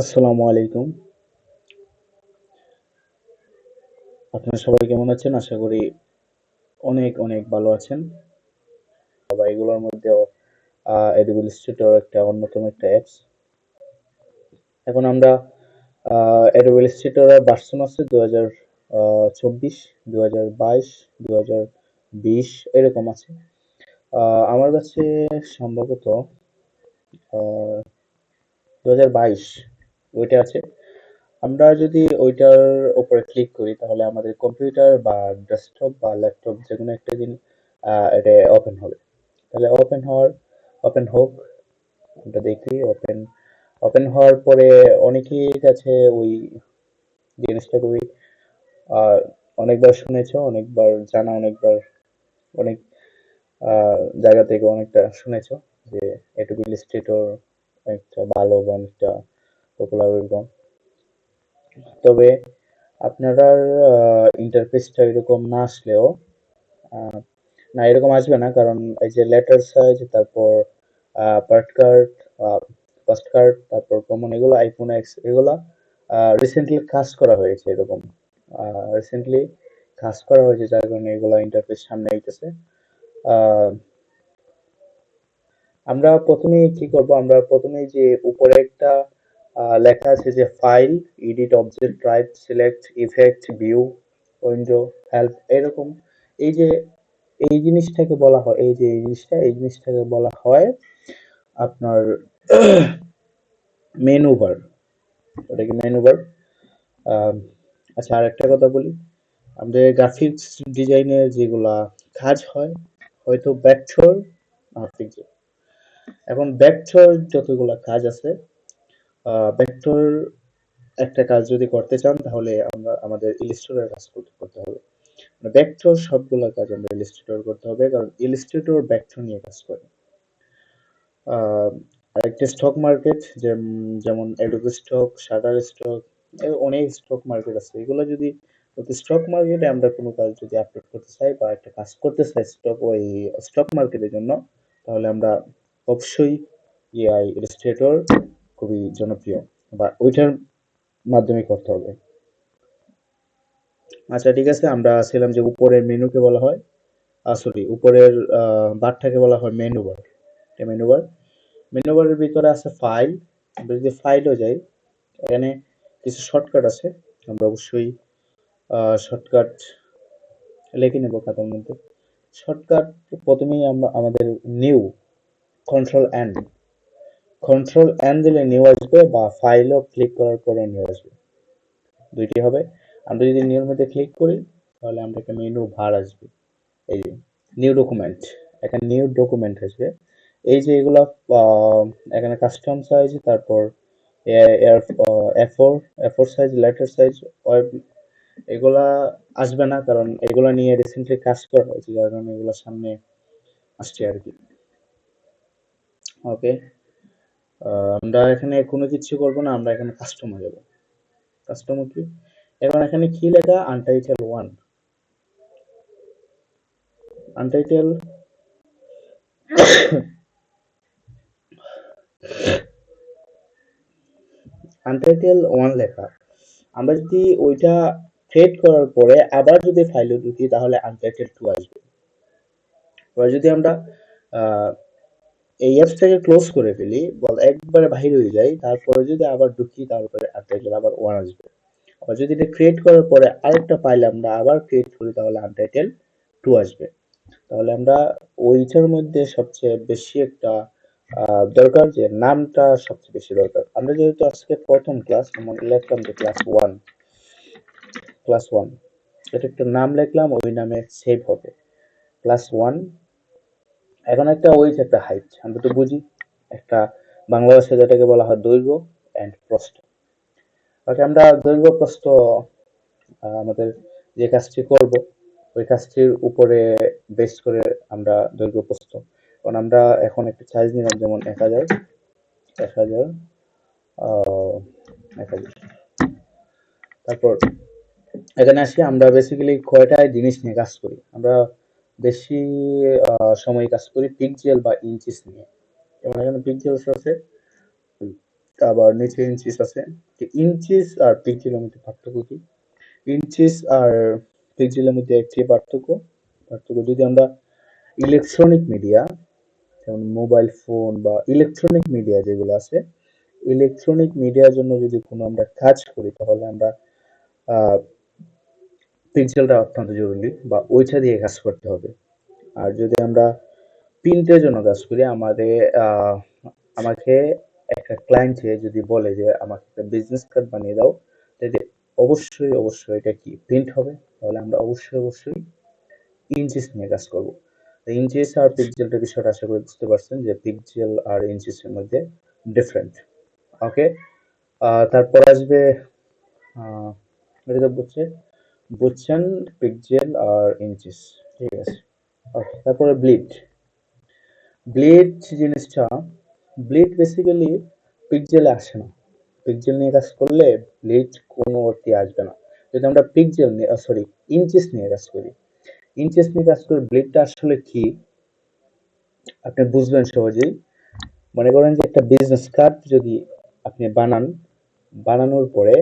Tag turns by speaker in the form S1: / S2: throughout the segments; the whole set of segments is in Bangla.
S1: আসসালামু আলাইকুম। আপনারা সবাই কেমন আছেন? আশা করি অনেক অনেক ভালো আছেন। বা এগুলোর মধ্যেও Edible Studio একটা অন্যতম একটা অ্যাপস। এখন আমরা Edible Studio এর ভার্সন আছে 2024, 2022, 2020 এরকম আছে। আমার কাছে সম্ভবত 2022 ওইটা আছে। আমরা যদি ওইটার উপরে ক্লিক করি তাহলে আমাদের কম্পিউটার বা ডেস্কটপ বা ল্যাপটপ যেকোনো একটা জিনিস এটা ওপেন হবে। তাহলে ওপেন হোক, আমরা দেখি ওপেন হওয়ার পরে অনেকের কাছে ওই জিনিসটা খুবই আহ, অনেকবার শুনেছো, অনেকবার জানা, অনেক জায়গা থেকে অনেকটা শুনেছো যে এটুকুল স্টেটও একটা ভালো বা অনেকটা পপুলার এরকম। তবে আপনার ইন্টারফেসটা এরকম না আসলেও আহ, না এরকম আসবে না, কারণ এই যে লেটার সাইজ, তারপর পার্ট কার্ড, ফার্স্ট কার্ড, তারপর কমন, এগুলো আইফোন এক্স, এগুলো রিসেন্টলি কাজ করা হয়েছে এরকম, রিসেন্টলি কাজ করা হয়েছে, যার কারণে এগুলো ইন্টারফেস সামনে আইতেছে। আহ, আমরা প্রথমেই কি করব, আমরা প্রথমেই যে উপরে একটা লেখা আছে যে file, edit, object, right, select, effect, view, window, help, এরকম। এই যে এই জিনিসটাকে বলা হয়, এই জিনিসটাকে বলা হয় আপনার মেনু বার। ওটা কি মেনু বার? আচ্ছা, আর একটা কথা বলি, আমাদের গ্রাফিক্স ডিজাইনের যেগুলা কাজ হয়, হয়তো ভেক্টর, এখন ভেক্টর যতগুলা কাজ আছে, ভেক্টর একটা কাজ যদি করতে চান তাহলে আমরা আমাদের ইলিস্ট্রেটর কাজ করতে হবে। মানে ভেক্টর সবগুলা কাজ আমরা ইলিস্ট্রেটর করতে হবে, কারণ ইলিস্ট্রেটর ভেক্টর নিয়ে কাজ করে। আহ, একটা স্টক মার্কেট, যেমন অ্যাডোবি স্টক, শাটার স্টক, অনেক স্টক মার্কেট আছে। এগুলো যদি স্টক মার্কেটে আমরা কোনো কাজ যদি আপলোড করতে চাই বা একটা কাজ করতে চাই স্টক মার্কেটের জন্য, তাহলে আমরা অবশ্যই এআই ইলাস্ট্রেটর খুবই জনপ্রিয়, বা ওইটার মাধ্যমে করতে হবে। আচ্ছা, ঠিক আছে, আমরা ছিলাম যে উপরের মেনুকে বলা হয়, সরি, উপরের বারটাকে বলা হয় menu bar. Menu bar, menu বারের ভিতরে আছে ফাইল। আমরা যদি ফাইলও যাই, এখানে কিছু শর্টকাট আছে। আমরা অবশ্যই শর্টকাট লিখে নেব খাতার মধ্যে। শর্টকাট প্রথমেই আমরা আমাদের new, control N, control N দিলে নিউ আসবে, বা ফাইলও ক্লিক করার পরে নিউ আসবে, দুইটি হবে। আমরা যদি নিউর মধ্যে ক্লিক করি তাহলে আমরা একটা মেনু বার আসবে। এই যে নিউ ডকুমেন্ট, এখানে নিউ ডকুমেন্ট আসবে। এই যে এগুলা আহ, এখানে কাস্টম সাইজ, তারপর এ ফোর, এ ফোর সাইজ, লেটার সাইজ, এগুলা আসবে না, কারণ এগুলা নিয়ে রিসেন্টলি কাজ করা হয়েছে, যার কারণে এগুলা সামনে আসছে আর কি। ওকে, আমরা এখানে কোনো কিছু করবো না, আমরা এখানে কাস্টমার যাবো। কাস্টমার কি, এখন এখানে কি লেখা, untitled one, untitled, untitled one লেখা। আমরা যদি ওইটা ক্রিয়েট করার পরে আবার যদি ফাইলে ঢুকি তাহলে আনটাইটেল টু আসবে। এবার যদি আমরা আহ, এই অ্যাপসটাকে ক্লোজ করে ফেলি, একবারে বাহির হয়ে যাই, তারপরে যদি আবার ঢুকি তারপরে আনটাইটেল আবার ওয়ান আসবে। আবার যদি এটা ক্রিয়েট করার পরে আরেকটা ফাইল আমরা আবার ক্রিয়েট করি তাহলে আনটাইটেল টু আসবে। তাহলে আমরা ওইটার মধ্যে সবচেয়ে বেশি একটা দরকার যে নামটা সবচেয়ে বেশি দরকার। আমরা যেহেতু আজকে প্রথম ক্লাস, যেমন লিখলাম যে ক্লাস ওয়ান, এটা একটা নাম লিখলাম, ওই নামে সেভ হবে ক্লাস 1। এখন একটা ওইজ, একটা হাইট, আমরা তো বুঝি একটা বাংলা ভাষায় যেটাকে বলা হয় দৈর্ঘ্য এন্ড প্রস্থ। ওকে, আমরা দৈর্ঘ্য প্রস্থ আমাদের যে কাজটি করব ওই কাজটির উপরে বেস করে আমরা দৈর্ঘ্য প্রস্থ, কারণ আমরা এখন একটা সাইজ নিলাম, যেমন 1000, 1000, আহ 1000। তারপর এখানে আসি, আমরা বেসিক্যালি কয়টা জিনিস নিয়ে কাজ করি, আমরা বেশি সময় কাজ করি পিক্সেল বা ইঞ্চিস নিয়ে। যেমন এখানে পিক্সেলস আছে, আবার নিচে ইঞ্চিস আছে। ইঞ্চিস আর পিক্সেলের মধ্যে পার্থক্য কি? ইঞ্চিস আর পিক্সেলের মধ্যে একটি পার্থক্য যদি আমরা ইলেকট্রনিক মিডিয়া যেমন মোবাইল ফোন বা ইলেকট্রনিক মিডিয়া যেগুলো আছে, ইলেকট্রনিক মিডিয়ার জন্য যদি কোনো আমরা কাজ করি তাহলে আমরা আহ পিক্সেলটা অত্যন্ত জরুরি বা ওইটা দিয়ে কাজ করতে হবে। আর যদি আমরা প্রিন্টের জন্য কাজ করি আমাকে একটা ক্লায়েন্ট যদি বলে যে আমাকে একটা বিজনেস কার্ড বানিয়ে দাও, তাহলে অবশ্যই এটা কি প্রিন্ট হবে, তাহলে আমরা অবশ্যই ইঞ্চিস নিয়ে কাজ করব। ইঞ্চিস আর পিক্সেলটা বিষয়টা আশা করি বুঝতে পারছেন যে পিক্সেল আর ইঞ্চিসের মধ্যে ডিফারেন্ট। ওকে, তারপর আসবে আহ এটা তো বুঝছেন পিক্সেল আর ইঞ্চিস, ঠিক আছে। ওকে, তারপরে ব্লিড জিনিসটা, ব্লিড বেসিক্যালি পিক্সেলে আসে না। পিক্সেল নিয়ে কাজ করলে ব্লিড কোনো অর্থে আসবে না। যদি আমরা পিক্সেল নিয়ে সরি ইঞ্চিস নিয়ে কাজ করি, ইঞ্চিস নিয়ে কাজ করে ব্লিডটা আসলে কি আপনি বুঝবেন সহজেই। মনে করেন যে একটা বিজনেস কার্ড যদি আপনি বানানোর পরে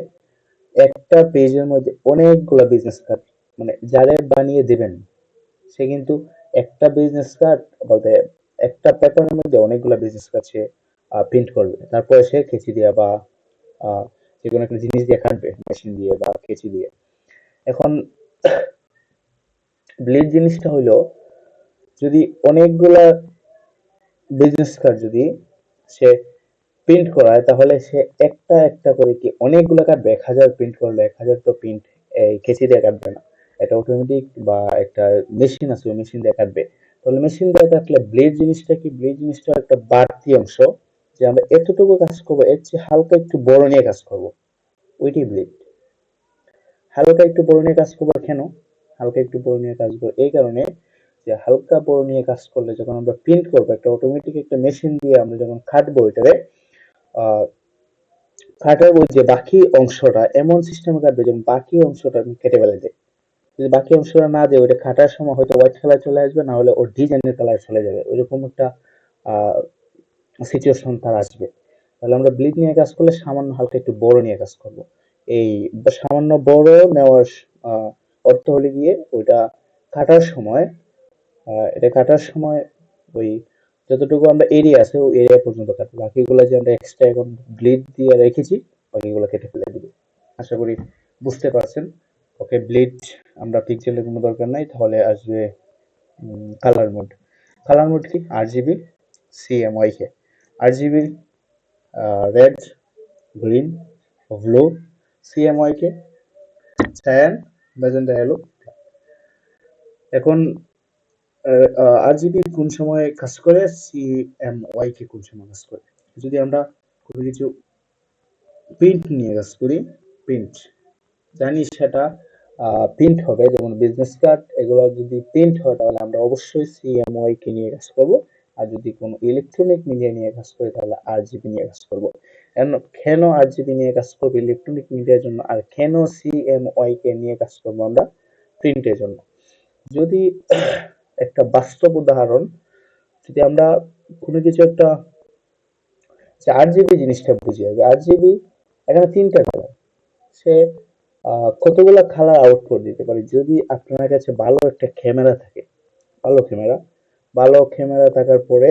S1: একটা পেজের মধ্যে অনেকগুলা বিজনেস কার্ড, মানে যাদের বানিয়ে দেবেন সে কিন্তু একটা বিজনেস কার্ড বলতে একটা পেপারের মধ্যে অনেকগুলা বিজনেস কার্ড সে প্রিন্ট করবে, তারপরে সে কেচি দিয়ে বা আহ, যে কোনো একটা জিনিস দিয়ে কাটবে মেশিন দিয়ে বা কেচি দিয়ে। এখন ব্লেড জিনিসটা হলো যদি অনেকগুলা বিজনেস কার্ড যদি সে প্রিন্ট করায় তাহলে সে একটা একটা করে কি অনেকগুলো কাটবে, 1,000 প্রিন্ট করলে 1,000 তো প্রিন্ট কেচি দিয়ে কাটবে না, এটা অটোমেটিক বা একটা মেশিন আছে ওই মেশিন দিয়ে কাটবে। তাহলে মেশিন দিয়ে কাটলে ব্লেড জিনিসটা একটা বাড়তি অংশ, যে আমরা এতটুকু কাজ করবো এর চেয়ে হালকা একটু বড় নিয়ে কাজ করবো, ওইটাই ব্লেড। হালকা একটু বড় নিয়ে কাজ করবো কেন? হালকা একটু বড় নিয়ে কাজ করবো এই কারণে যে হালকা বড় নিয়ে কাজ করলে যখন আমরা প্রিন্ট করবো একটা অটোমেটিক একটা মেশিন দিয়ে আমরা যখন কাটবো এটারে আহ কাটার ওই যে বাকি অংশটা এমন সিস্টেমে কাটবে যেমন বাকি অংশটা আমি কেটে ফেলে দেয়। যদি বাকি অংশটা না দেয় ওটা কাটার সময় হয়তো হোয়াইট কালার চলে আসবে, না হলে ওর ডিজাইনের কালার চলে যাবে, ওইরকম একটা আহ সিচুয়েশন তার আসবে। তাহলে আমরা ব্লিড নিয়ে কাজ করলে সামান্য হালকা একটু বড় নিয়ে কাজ করব। এই সামান্য বড় নেওয়ার আহ, অর্থ হলে গিয়ে ওইটা কাটার সময় এটা কাটার সময় ওই যতটুকু আমরা এরিয়া আছে ওই এরিয়া পর্যন্ত কাটবো, বাকিগুলো যে আমরা এক্সট্রা এখন ব্লিড দিয়ে রেখেছি বাকিগুলো কেটে ফেলে দিব। আশা করি বুঝতে পারছেন। ওকে, ব্লিড আমরা পিক্সেলের কোনো দরকার নাই, তাহলে আসবে কালার মোড। কালার মোড কি? RGB CMYK। RGB red, green, blue, CMYK cyan, magenta, yellow. এখন RGB কোন সময় কাজ করে, CMYK কোন সময় কাজ করে? যদি আমরা কোনো কিছু প্রিন্ট নিয়ে কাজ করি, প্রিন্ট জানি সেটা প্রিন্ট হবে, যেমন বিজনেস কার্ড এগুলো যদি প্রিন্ট হয় তাহলে আমরা অবশ্যই CMYK নিয়ে কাজ করব। আর যদি কোনো ইলেকট্রনিক মিডিয়া নিয়ে কাজ করি তাহলে RGB নিয়ে কাজ করব। কেন RGB নিয়ে কাজ করবো ইলেকট্রনিক মিডিয়ার জন্য, আর কেন CMYK নিয়ে কাজ করবো আমরা প্রিন্টের জন্য? যদি একটা বাস্তব উদাহরণ, যদি আমরা কোনো কিছু একটা RGB জিনিসটা বুঝি আগে। RGB এখানে তিনটা কালার, সে কতগুলা কালার আউটপুট দিতে পারে। যদি আপনার কাছে ভালো একটা ক্যামেরা থাকে, ভালো ক্যামেরা ভালো ক্যামেরা থাকার পরে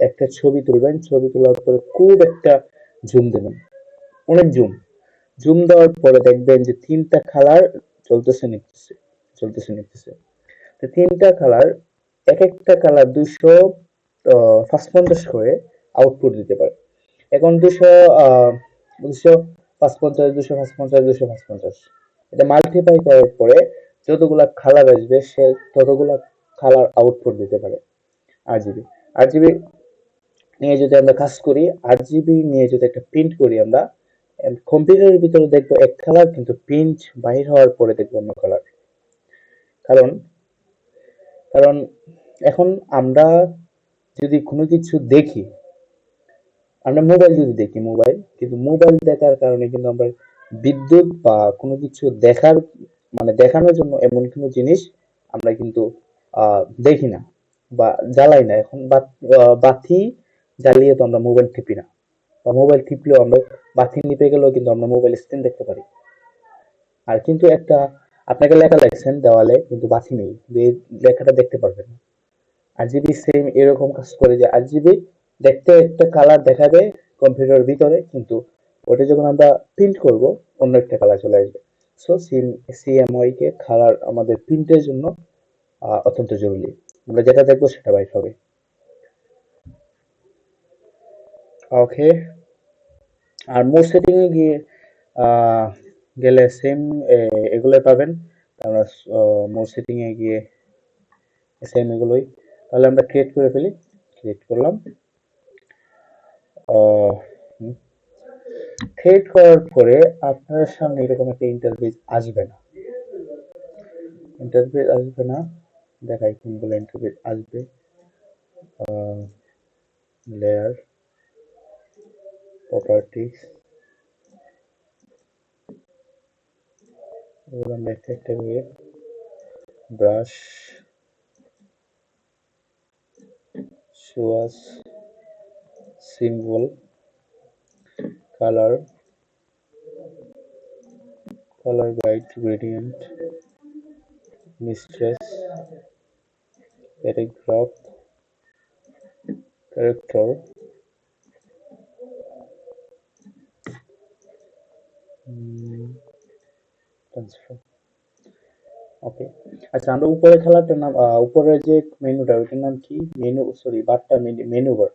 S1: একটা ছবি তুলবেন, ছবি তোলার পরে খুব একটা জুম দেবেন, অনেক জুম দেওয়ার পরে দেখবেন যে তিনটা কালার চলতেছে নিতেছে। তো তিনটা কালার, এক একটা কালার 255 করে আউটপুট দিতে পারে। এখন 255, 255 এটা মাল্টিপ্লাই করার পরে যতগুলা কালার আসবে সে ততগুলা কালার আউটপুট দিতে পারে। RGB RGB নিয়ে যদি আমরা কাজ করি, RGB নিয়ে যদি একটা প্রিন্ট করি আমরা, কম্পিউটারের ভিতরে দেখবো এক কালার, কিন্তু প্রিন্ট বাহির হওয়ার পরে দেখবো অন্য কালার। কারণ কারণ এখন আমরা যদি কোনো কিছু দেখি, আমরা মোবাইল যদি দেখি, কিন্তু মোবাইল দেখার কারণে কিন্তু আমরা বিদ্যুৎ বা কোনো কিছু দেখার মানে দেখানোর জন্য এমন কোনো জিনিস আমরা কিন্তু দেখি না বা জ্বালাই না। এখন বাতি জ্বালিয়ে তো আমরা মোবাইল টিপি না, বা মোবাইল টিপলেও আমরা বাতি নিভে গেলেও কিন্তু আমরা মোবাইল স্ক্রিন দেখতে পারি। আর কিন্তু একটা আপনাকে লেখা লেখছেন দেওয়ালে কিন্তু বাতি নেই, এই লেখাটা দেখতে পারবেন না। আরজিবি সেম এরকম কাজ করে যে আরজিবি দেখতে একটা কালার দেখাবে কম্পিউটারের ভিতরে, কিন্তু ওটা যখন আমরা প্রিন্ট করব অন্য একটা কালার চলে আসবে। সো সিএমওয়াই কে কালার আমাদের প্রিন্টের জন্য অত্যন্ত জরুরি। আমরা যেটা দেখবো সেটা বাইর হবে। ওকে, আর মোড সেটিং এ গিয়ে আহ, গেলে সেম এগুলোই পাবেন। আমরা মোড সেটিং এ গিয়ে সেম এগুলোই, তাহলে আমরা ক্রিয়েট করে ফেলি। ক্রিয়েট করলাম। ক্রিয়েট করার পরে আপনার সামনে এরকম একটা ইন্টারফেস আসবে না। ইন্টারফেস আসবে না, দেখাই কোনগুলো ইন্টারফেস আসবে। লেয়ার, প্রপার্টিজ, এগুলো আমরা একটা একটা করে, brush, swatches, symbol, colour, colour guide, gradient, mistress, paragraph, character, transfer. Okay, আচ্ছা আমরা উপরে খেলাটার নাম, উপরের যে মেনুটা ওইটার নাম কি? মেনু, সরি বারটা, মেনু বার।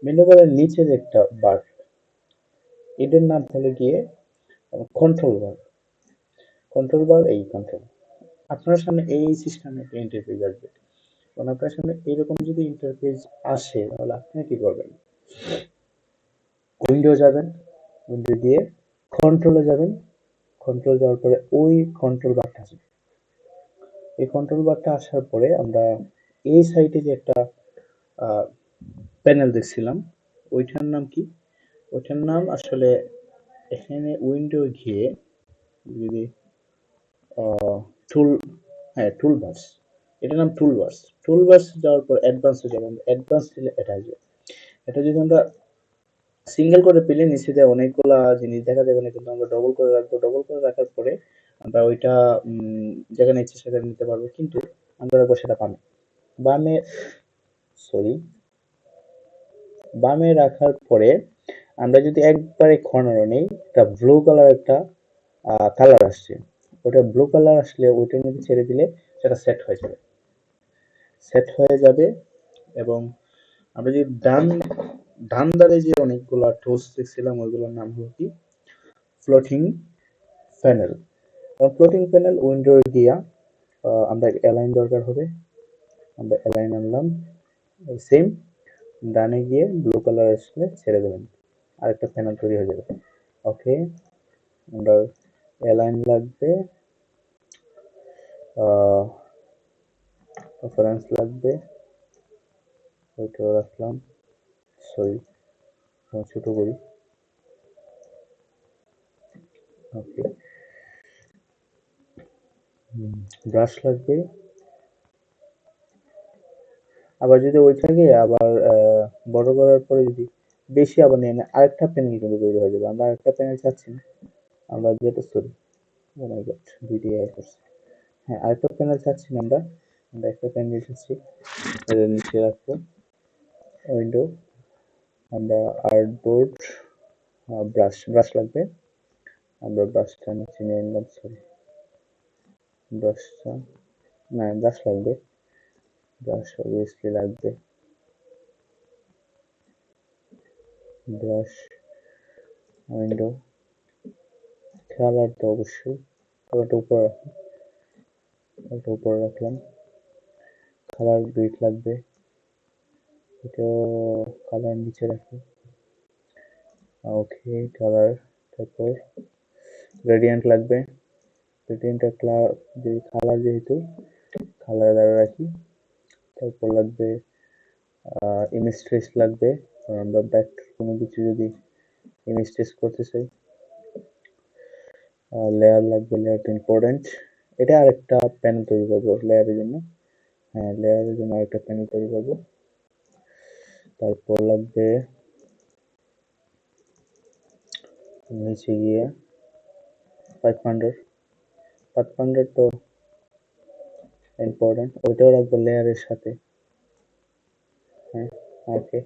S1: মেনু বারের নিচে যে একটা বার, এটার নাম হলো গিয়ে কন্ট্রোল বার। কন্ট্রোল বার, এই কন্ট্রোল। আপনার সামনে এই সিস্টেমে একটা ইন্টারফেস আসবে। কারণ আপনার সামনে এরকম যদি ইন্টারফেস আসে তাহলে আপনি কি করবেন? উইন্ডো যাবেন, উইন্ডো দিয়ে কন্ট্রোলে যাবেন, কন্ট্রোল যাওয়ার পরে ওই কন্ট্রোল বারটা আসবে। এই কন্ট্রোল বারটা আসার পরে আমরা এই সাইটে যে একটা প্যানেল দেখছিলাম, ওইটার নাম কি? ওইটার নাম আসলে এখানে উইন্ডো গিয়ে যদি টুল, হ্যাঁ টুলবার্স, এটার নাম টুলবার্স। টুলবার্স যাওয়ার পর অ্যাডভান্সে যাবো, অ্যাডভান্স দিলে এটা আসবে। এটা যদি আমরা সিঙ্গেল করে পেলে নিচে দেয় অনেকগুলা জিনিস দেখা যাবে না, কিন্তু আমরা ডবল করে রাখবো। ডবল করে রাখার পরে আমরা ওইটা যেখানে ইচ্ছে সেখানে নিতে পারবো, কিন্তু আমরা রাখবো সেটা বামে। বামে, সরি, বামে রাখার পরে আমরা যদি একবারে কর্নারে নেই, একটা ব্লু কালার একটা কালার আসছে, ওটা ব্লু কালার আসলে ওইটার মধ্যে ছেড়ে দিলে সেটা সেট হয়ে যাবে। সেট হয়ে যাবে। এবং আমরা যদি ডান ধারে যে অনেকগুলা টুলস দেখছিলাম ওইগুলোর নাম হলো কি? Floating panel. Floating panel window দিয়া আমরা অ্যালাইন দরকার হবে, আমরা অ্যালাইন আনলাম। সেম ডানে গিয়ে ব্লু কালার আসলে ছেড়ে দেবেন, আরেকটা প্যানেল তৈরি হয়ে যাবে। ওকে, আমরা অ্যালাইন লাগবে, রেফারেন্স লাগবে, ওইটাও রাখলাম। সরি, ছোট করি। ওকে, ব্রাশ লাগবে। আবার যদি ওইটাকে আবার বড় করার পরে যদি বেশি আবার নিয়ে নেয়, আরেকটা প্যানেল কিন্তু তৈরি হয়ে যাবে। আমরা আরেকটা প্যানেল চাচ্ছি না, আমরা যেটা, সরি, ও মাই গড, ভিডিও করছি। হ্যাঁ, আরেকটা প্যানেল চাচ্ছি না আমরা, আমরা একটা প্যানেল চাচ্ছি। এর নিচে রাখবো উইন্ডো, আমরা আর্টবোর্ড, ব্রাশ লাগবে। আমরা ব্রাশটা নিচে নিয়ে নিলাম, সরি, ব্রাশটা, না ব্রাশ লাগবে, ব্রাশ অবভিয়াসলি লাগবে। ব্রাশ, উইন্ডো, কালার তো অবশ্যই, কালারটা উপরে রাখুন, কালারটা উপরে রাখলাম। কালার গ্রিড লাগবে, এটাও কালার নিচে রাখি। ওকে, কালার, তারপর গ্রেডিয়েন্ট লাগবে। গ্রেডিয়েন্টটা কালার যেহেতু কালার দ্বারা রাখি। তারপর লাগবে ইমেজ ট্রেস লাগবে, কারণ আমরা ব্যাক কোনো কিছু যদি ইমেজ ট্রেস করতে চাই। লেয়ার লাগবে, লেয়ারটা ইম্পর্টেন্ট। এটা আরেকটা প্যানেল তৈরি করবো লেয়ারের জন্য। হ্যাঁ, লেয়ারের জন্য আরেকটা প্যানেল তৈরি করবো। তারপর লাগবে নিচে গিয়ে পাথফাইন্ডার, পাথফাইন্ডার তো ইম্পর্টেন্ট, ওইটাও রাখবো লেয়ারের সাথে। হ্যাঁ, ওকে।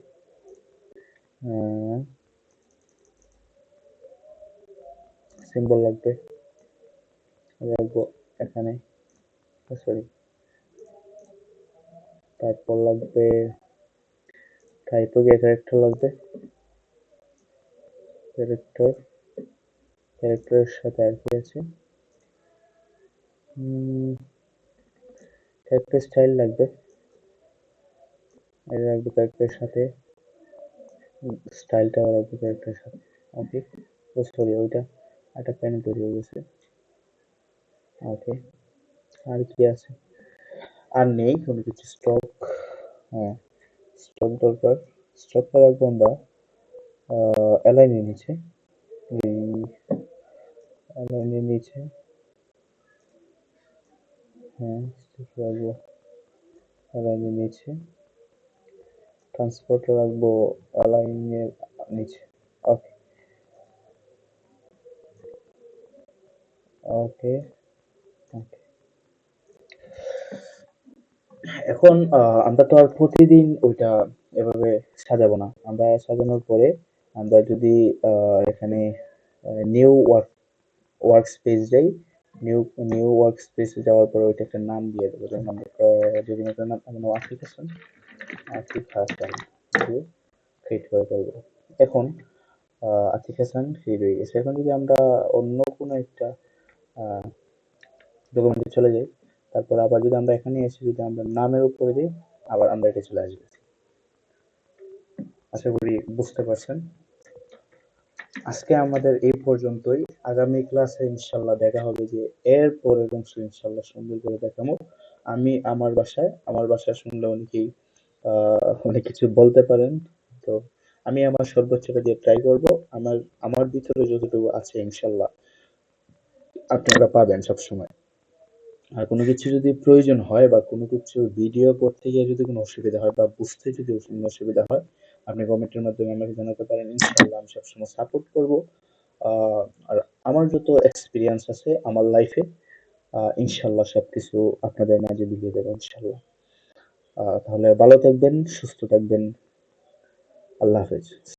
S1: সিম্বল লাগবে, রাখবো এখানে, সরি। তারপর লাগবে টাইপোগ্রাফি ক্যারেক্টার লাগবে, ক্যারেক্টার, ক্যারেক্টারের সাথে আর কি আছে, ক্যারেক্টার স্টাইল লাগবে, এটা রাখবো ক্যারেক্টারের সাথে, স্টাইলটাও রাখবো ক্যারেক্টারের সাথে। ওকে, ও সরি, ওইটা একটা প্যান তৈরি হয়ে গেছে। ওকে, আর কি আছে? আর নেই কোনো কিছু স্টক। হ্যাঁ, স্টক দরকার, স্টকটা রাখবো আমরা অ্যালাইনের নিচে, এই অ্যালাইনের নিচে। হ্যাঁ, স্টক রাখবো অ্যালাইনের নিচে, ট্রান্সপোর্ট রাখবো অ্যালাইনের নিচে। ওকে, ওকে, ওকে। এখন আমরা তো আর প্রতিদিন ওইটা এভাবে সাজাবো না। আমরা সাজানোর পরে আমরা যদি এখানে নিউ ওয়ার্ক স্পেস যাই, নিউ নিউ ওয়ার্ক স্পেসে যাওয়ার পরে ওইটা একটা নাম দিয়ে দেবো। যেমন আমরা যদি একটা নাম আমরা অ্যাপ্লিকেশন দিয়ে ক্রিয়েট করে ফেলবো। এখন অ্যাপ্লিকেশন ক্রিয়েট হয়ে গেছে। এখন যদি আমরা অন্য কোনো একটা ডকুমেন্টে চলে যাই, তারপর আবার যদি আমরা এখানে এসে যদি আমরা নামের উপরে দিই, আবার আমরা এটা চলে আসবে। আশা করি বুঝতে পারছেন। আজকে আমাদের এই পর্যন্তই। আগামী ক্লাসে ইনশাল্লাহ দেখা হবে যে এর পরের অংশ ইনশাল্লাহ সুন্দর করে দেখাবো। আমি আমার বাসায় শুনলে অনেকেই অনেক কিছু বলতে পারেন। তো আমি আমার সর্বোচ্চটা দিয়ে ট্রাই করব। আমার আমার ভিতরে যতটুকু আছে ইনশাল্লাহ আপনারা পাবেন সবসময়। আর কোনো কিছু যদি প্রয়োজন হয় বা কোনো কিছু ভিডিও করতে গিয়ে যদি কোনো অসুবিধা হয় বা বুঝতে যদি কোনো অসুবিধা হয়, আপনি কমেন্টের মাধ্যমে আমাকে জানাতে পারেন। ইনশাল্লাহ আমি সবসময় সাপোর্ট করব। আহ, আর আমার যত এক্সপিরিয়েন্স আছে আমার লাইফে, ইনশাল্লাহ সবকিছু আপনাদের মাঝে বিলিয়ে দেবো ইনশাল্লাহ। তাহলে ভালো থাকবেন, সুস্থ থাকবেন। আল্লাহ হাফেজ।